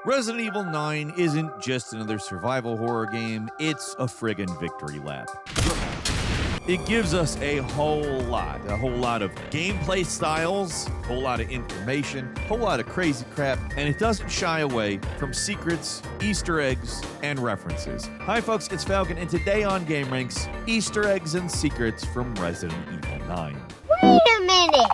Resident Evil 9 isn't just another survival horror game, it's a friggin' victory lap. It gives us a whole lot of gameplay styles, a whole lot of information, a whole lot of crazy crap, and it doesn't shy away from secrets, Easter eggs, and references. Hi folks, it's Falcon, and today on gameranx, Easter eggs and secrets from Resident Evil 9. Wait a minute!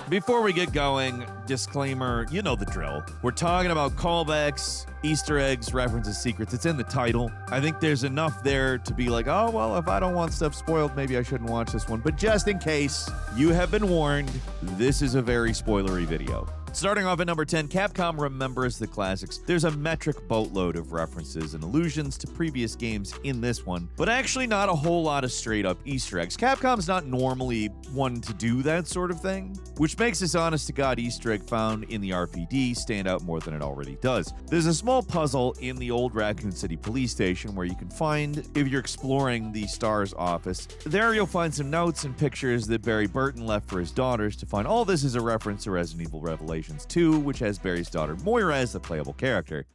Before we get going, disclaimer, you know the drill. We're talking about callbacks, Easter eggs, references, secrets. It's in the title. I think there's enough there to be like, oh, well, if I don't want stuff spoiled, maybe I shouldn't watch this one. But just in case, you have been warned, this is a very spoilery video. Starting off at number 10, Capcom remembers the classics. There's a metric boatload of references and allusions to previous games in this one, but actually not a whole lot of straight-up Easter eggs. Capcom's not normally one to do that sort of thing, which makes this honest-to-God Easter egg found in the RPD stand out more than it already does. There's a small puzzle in the old Raccoon City police station where you can find, if you're exploring the STARS office, there you'll find some notes and pictures that Barry Burton left for his daughters to find. All this is a reference to Resident Evil Revelations 2, which has Barry's daughter Moira as the playable character.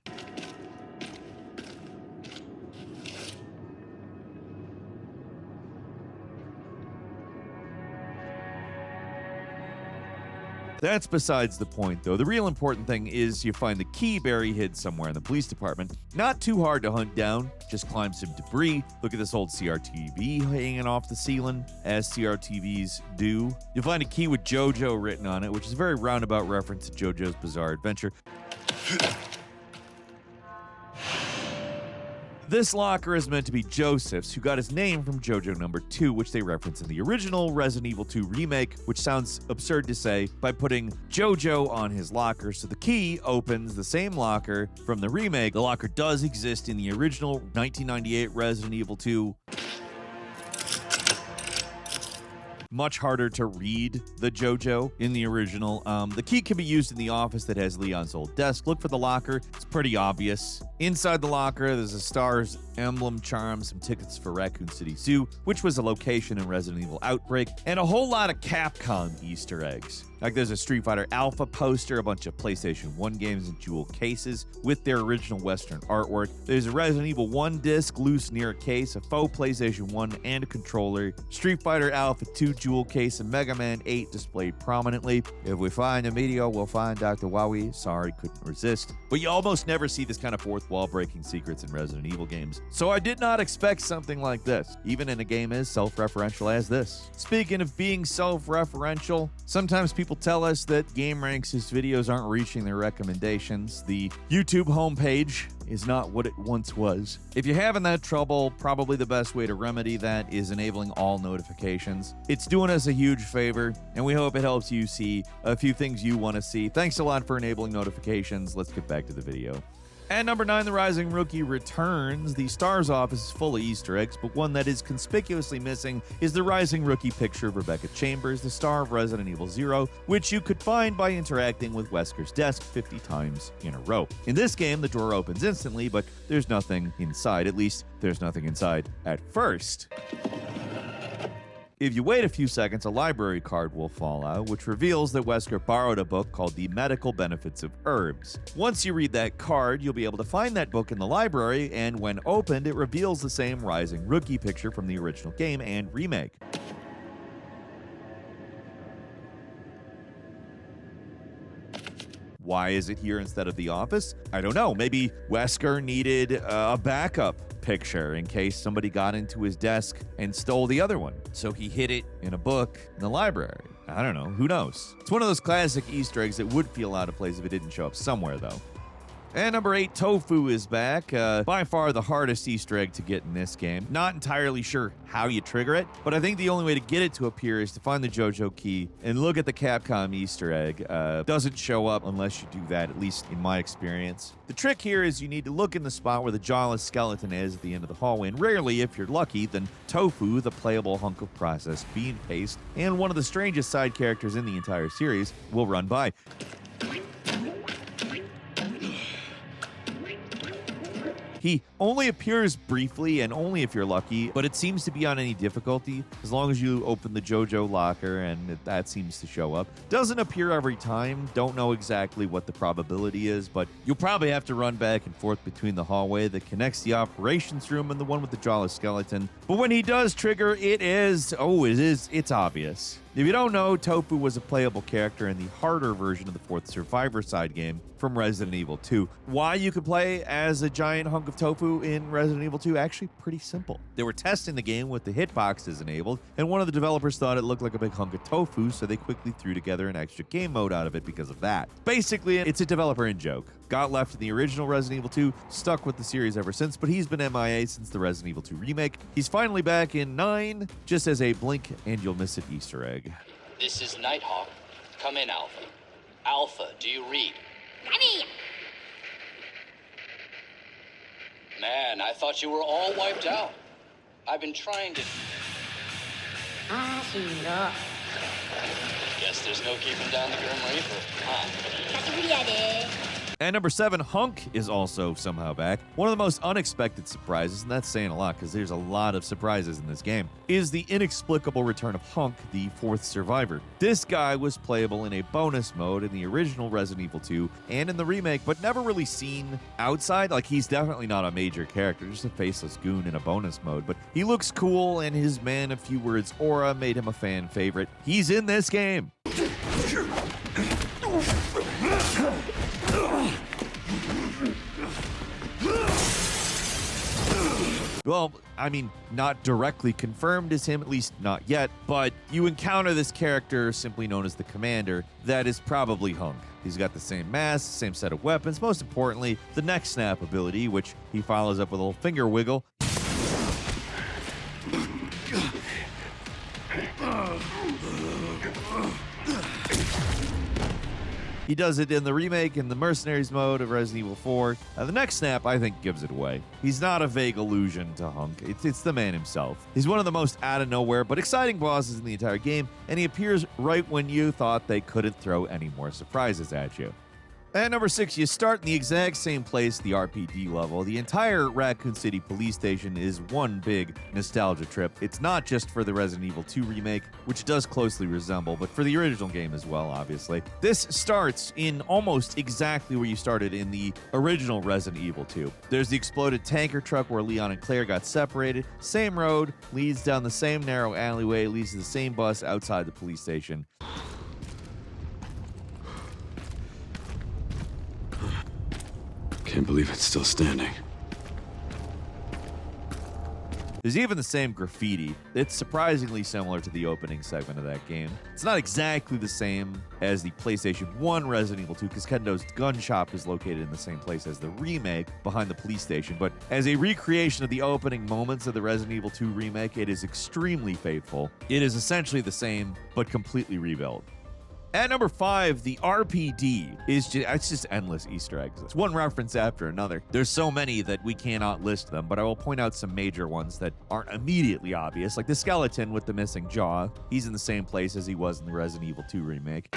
That's besides the point, though. The real important thing is you find the key Barry hid somewhere in the police department. Not too hard to hunt down, just climb some debris. Look at this old CRTV hanging off the ceiling, as CRTVs do. You'll find a key with JoJo written on it, which is a very roundabout reference to JoJo's Bizarre Adventure. This locker is meant to be Joseph's, who got his name from JoJo number 2, which they reference in the original Resident Evil 2 remake, which sounds absurd to say, by putting JoJo on his locker, so the key opens the same locker from the remake. The locker does exist in the original 1998 Resident Evil 2. Much harder to read the JoJo in the original. The key can be used in the office that has Leon's old desk. Look for the locker. It's pretty obvious. Inside the locker, there's a STARS emblem charm, some tickets for Raccoon City Zoo, which was a location in Resident Evil Outbreak, and a whole lot of Capcom Easter eggs. Like there's a Street Fighter Alpha poster, a bunch of PlayStation 1 games in jewel cases with their original Western artwork. There's a Resident Evil 1 disc loose near a case, a faux PlayStation 1 and a controller, Street Fighter Alpha 2 jewel case, and Mega Man 8 displayed prominently. If we find a meteor, we'll find Dr. Wowie. Sorry, couldn't resist. But you almost never see this kind of fourth wall breaking secrets in Resident Evil games. So I did not expect something like this, even in a game as self-referential as this. Speaking of being self-referential, sometimes people tell us that gameranx's videos aren't reaching their recommendations. The YouTube homepage is not what it once was. If you're having that trouble, probably the best way to remedy that is enabling all notifications. It's doing us a huge favor, and we hope it helps you see a few things you want to see. Thanks a lot for enabling notifications. Let's get back to the video. At number 9, The Rising Rookie returns. The STARS office is full of Easter eggs, but one that is conspicuously missing is the Rising Rookie picture of Rebecca Chambers, the star of Resident Evil 0, which you could find by interacting with Wesker's desk 50 times in a row. In this game, the drawer opens instantly, but there's nothing inside. At least, there's nothing inside at first. If you wait a few seconds, a library card will fall out, which reveals that Wesker borrowed a book called The Medical Benefits of Herbs. Once you read that card, you'll be able to find that book in the library, and when opened, it reveals the same Rising Rookie picture from the original game and remake. Why is it here instead of the office? I don't know. Maybe Wesker needed a backup picture in case somebody got into his desk and stole the other one. So he hid it in a book in the library. I don't know. Who knows? It's one of those classic Easter eggs that would feel out of place if it didn't show up somewhere, though. And number 8, Tofu is back. By far the hardest Easter egg to get in this game. Not entirely sure how you trigger it, but I think the only way to get it to appear is to find the JoJo key and look at the Capcom Easter egg. Doesn't show up unless you do that, at least in my experience. The trick here is you need to look in the spot where the jawless skeleton is at the end of the hallway, and rarely, if you're lucky, then Tofu, the playable hunk of processed bean paste, and one of the strangest side characters in the entire series, will run by. He only appears briefly and only if you're lucky, but it seems to be on any difficulty as long as you open the JoJo locker, and that seems to show up. Doesn't appear every time. Don't know exactly what the probability is, but you'll probably have to run back and forth between the hallway that connects the operations room and the one with the jawless skeleton. But when he does trigger, it's obvious. If you don't know, Tofu was a playable character in the harder version of the fourth Survivor side game from Resident Evil 2. Why you could play as a giant hunk of tofu in Resident Evil 2? Actually pretty simple. They were testing the game with the hitboxes enabled, and one of the developers thought it looked like a big hunk of tofu, so they quickly threw together an extra game mode out of it because of that. Basically, it's a developer in-joke. Got left in the original Resident Evil 2, stuck with the series ever since, but he's been MIA since the Resident Evil 2 remake. He's finally back in 9, just as a blink and you'll miss it Easter egg. This is Nighthawk. Come in, Alpha. Alpha, do you read? Man, I thought you were all wiped out. I've been trying to... Guess there's no keeping down the Grim Reaper, huh? At number 7, Hunk is also somehow back. One of the most unexpected surprises, and that's saying a lot because there's a lot of surprises in this game, is the inexplicable return of Hunk, the fourth survivor. This guy was playable in a bonus mode in the original Resident Evil 2 and in the remake, but never really seen outside. Like, he's definitely not a major character, just a faceless goon in a bonus mode, but he looks cool, and his man of few words aura made him a fan favorite. He's in this game. Well, I mean, not directly confirmed as him, at least not yet, but you encounter this character simply known as the Commander that is probably Hunk. He's got the same mask, same set of weapons, most importantly, the neck snap ability, which he follows up with a little finger wiggle. He does it in the remake in the Mercenaries mode of Resident Evil 4. The neck snap, I think, gives it away. He's not a vague allusion to Hunk. It's the man himself. He's one of the most out-of-nowhere but exciting bosses in the entire game, and he appears right when you thought they couldn't throw any more surprises at you. At number 6, you start in the exact same place, the RPD level. The entire Raccoon City police station is one big nostalgia trip. It's not just for the Resident Evil 2 remake, which does closely resemble, but for the original game as well, obviously. This starts in almost exactly where you started in the original Resident Evil 2. There's the exploded tanker truck where Leon and Claire got separated. Same road, leads down the same narrow alleyway, leads to the same bus outside the police station. Can't believe it's still standing. There's even the same graffiti. It's surprisingly similar to the opening segment of that game. It's not exactly the same as the PlayStation 1 Resident Evil 2 because Kendo's gun shop is located in the same place as the remake behind the police station, but as a recreation of the opening moments of the Resident Evil 2 remake, it is extremely faithful. It is essentially the same, but completely rebuilt. At number 5, the RPD is just endless Easter eggs. It's one reference after another. There's so many that we cannot list them, but I will point out some major ones that aren't immediately obvious, like the skeleton with the missing jaw. He's in the same place as he was in the Resident Evil 2 remake.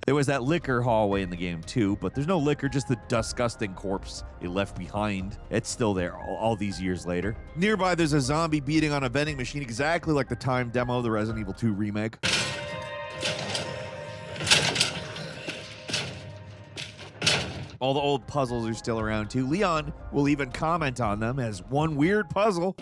There was that liquor hallway in the game too, but there's no liquor, just the disgusting corpse it left behind. It's still there all these years later. Nearby, there's a zombie beating on a vending machine, exactly like the time demo of the Resident Evil 2 remake. All the old puzzles are still around too. Leon will even comment on them as one weird puzzle.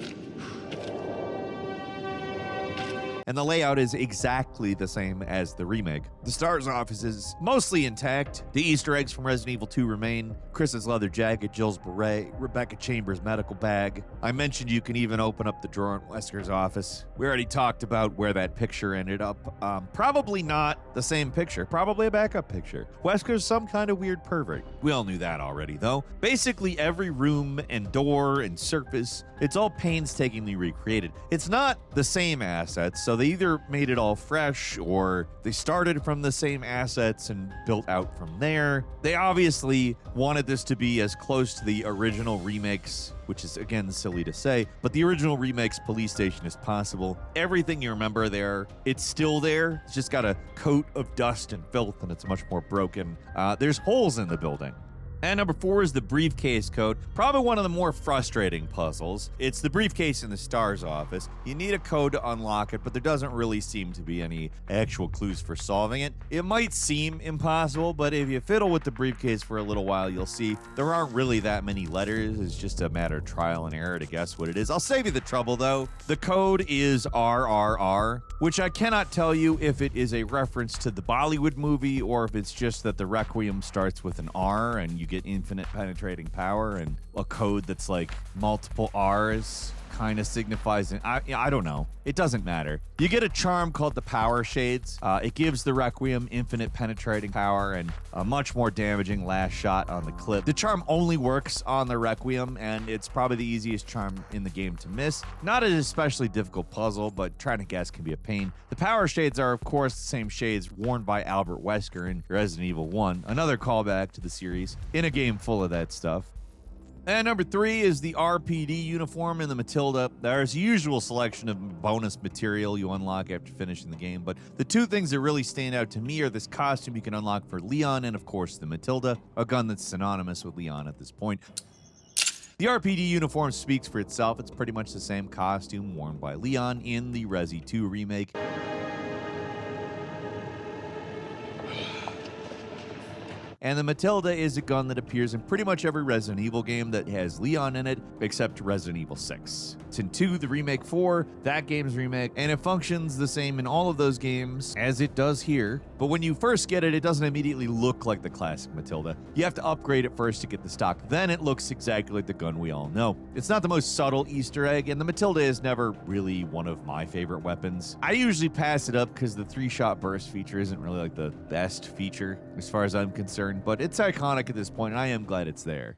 And the layout is exactly the same as the remake. The STARS office is mostly intact. The Easter eggs from Resident Evil 2 remain. Chris's leather jacket, Jill's beret, Rebecca Chambers' medical bag. I mentioned you can even open up the drawer in Wesker's office. We already talked about where that picture ended up. Probably not the same picture, probably a backup picture. Wesker's some kind of weird pervert. We all knew that already, though. Basically, every room and door and surface, it's all painstakingly recreated. It's not the same assets, so they either made it all fresh or they started from the same assets and built out from there. They obviously wanted this to be as close to the original remakes, which is again silly to say, but the original remakes police station as possible. Everything you remember there, it's still there. It's just got a coat of dust and filth and it's much more broken. There's holes in the building. And number 4 is the briefcase code. Probably one of the more frustrating puzzles. It's the briefcase in the STARS office. You need a code to unlock it, but there doesn't really seem to be any actual clues for solving it. It might seem impossible, but if you fiddle with the briefcase for a little while, you'll see there aren't really that many letters. It's just a matter of trial and error to guess what it is. I'll save you the trouble, though. The code is RRR, which I cannot tell you if it is a reference to the Bollywood movie or if it's just that the Requiem starts with an R and you get infinite penetrating power, and a code that's like multiple R's kind of signifies I don't know. It doesn't matter. You get a charm called the Power Shades. It gives the Requiem infinite penetrating power and a much more damaging last shot on the clip. The charm only works on the Requiem, and it's probably the easiest charm in the game to miss. Not an especially difficult puzzle, but trying to guess can be a pain. The Power Shades are, of course, the same shades worn by Albert Wesker in Resident Evil 1, another callback to the series, in a game full of that stuff. And number 3 is the RPD uniform in the Matilda. There's a usual selection of bonus material you unlock after finishing the game, but the two things that really stand out to me are this costume you can unlock for Leon and, of course, the Matilda, a gun that's synonymous with Leon at this point. The RPD uniform speaks for itself. It's pretty much the same costume worn by Leon in the Resi 2 remake. And the Matilda is a gun that appears in pretty much every Resident Evil game that has Leon in it, except Resident Evil 6. It's in 2, the Remake 4, that game's remake, and it functions the same in all of those games as it does here. But when you first get it, it doesn't immediately look like the classic Matilda. You have to upgrade it first to get the stock. Then it looks exactly like the gun we all know. It's not the most subtle Easter egg, and the Matilda is never really one of my favorite weapons. I usually pass it up because the 3-shot burst feature isn't really like the best feature as far as I'm concerned. But it's iconic at this point, and I am glad it's there.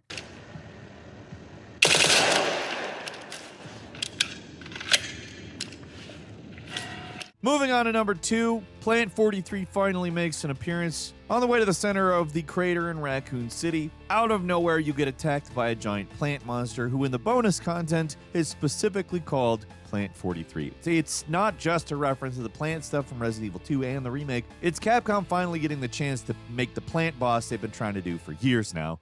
Moving on to number 2, Plant 43 finally makes an appearance. On the way to the center of the crater in Raccoon City, out of nowhere you get attacked by a giant plant monster who in the bonus content is specifically called Plant 43. See, it's not just a reference to the plant stuff from Resident Evil 2 and the remake. It's Capcom finally getting the chance to make the plant boss they've been trying to do for years now.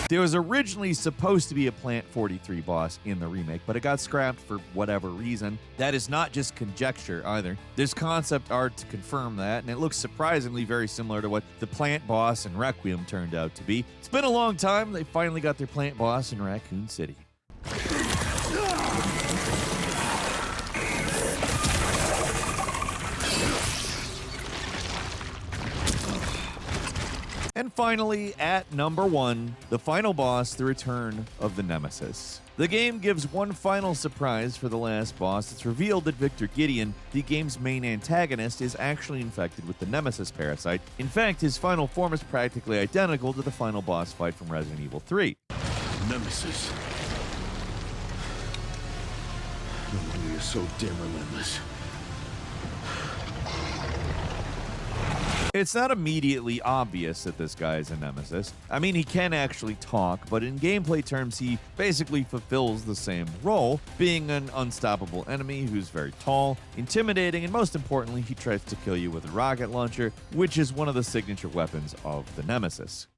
There was originally supposed to be a Plant 43 boss in the remake, but it got scrapped for whatever reason. That is not just conjecture either. There's concept art to confirm that, and it looks surprisingly very similar to what the plant boss in Requiem turned out to be. It's been a long time. They finally got their plant boss in Raccoon City. And finally, at number 1, the final boss, the return of the Nemesis. The game gives one final surprise for the last boss. It's revealed that Victor Gideon, the game's main antagonist, is actually infected with the Nemesis parasite. In fact, his final form is practically identical to the final boss fight from Resident Evil 3. Nemesis. No wonder you're so damn relentless. It's not immediately obvious that this guy is a nemesis. I mean, he can actually talk, but in gameplay terms, he basically fulfills the same role, being an unstoppable enemy who's very tall, intimidating, and most importantly, he tries to kill you with a rocket launcher, which is one of the signature weapons of the Nemesis.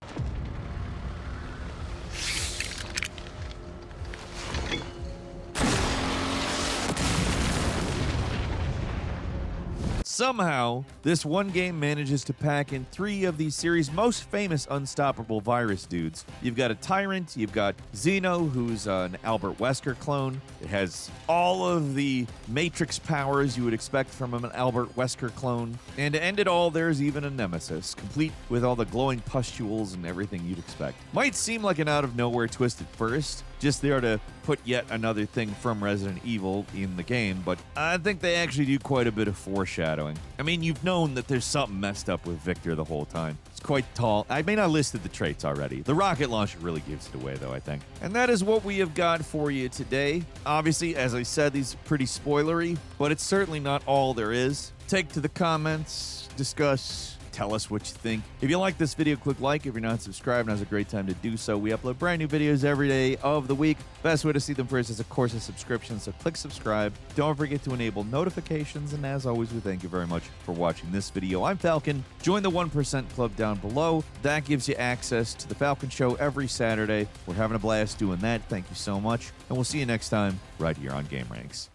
Somehow, this one game manages to pack in 3 of the series' most famous unstoppable virus dudes. You've got a Tyrant, you've got Xeno, who's an Albert Wesker clone. It has all of the Matrix powers you would expect from an Albert Wesker clone. And to end it all, there's even a Nemesis, complete with all the glowing pustules and everything you'd expect. Might seem like an out-of-nowhere twist at first, just there to put yet another thing from Resident Evil in the game, but I think they actually do quite a bit of foreshadowing. I mean, you've known that there's something messed up with Victor the whole time. It's quite tall. I may not have listed the traits already. The rocket launcher really gives it away, though, I think. And that is what we have got for you today. Obviously, as I said, these are pretty spoilery, but it's certainly not all there is. Take to the comments, discuss, tell us what you think. If you like this video, click like. If you're not subscribed, now's a great time to do so. We upload brand new videos every day of the week. Best way to see them first is, of course, a subscription, so click subscribe. Don't forget to enable notifications, and as always, we thank you very much for watching this video. I'm Falcon. Join the 1% Club down below. That gives you access to the Falcon Show every Saturday. We're having a blast doing that. Thank you so much, and we'll see you next time right here on Game Ranks.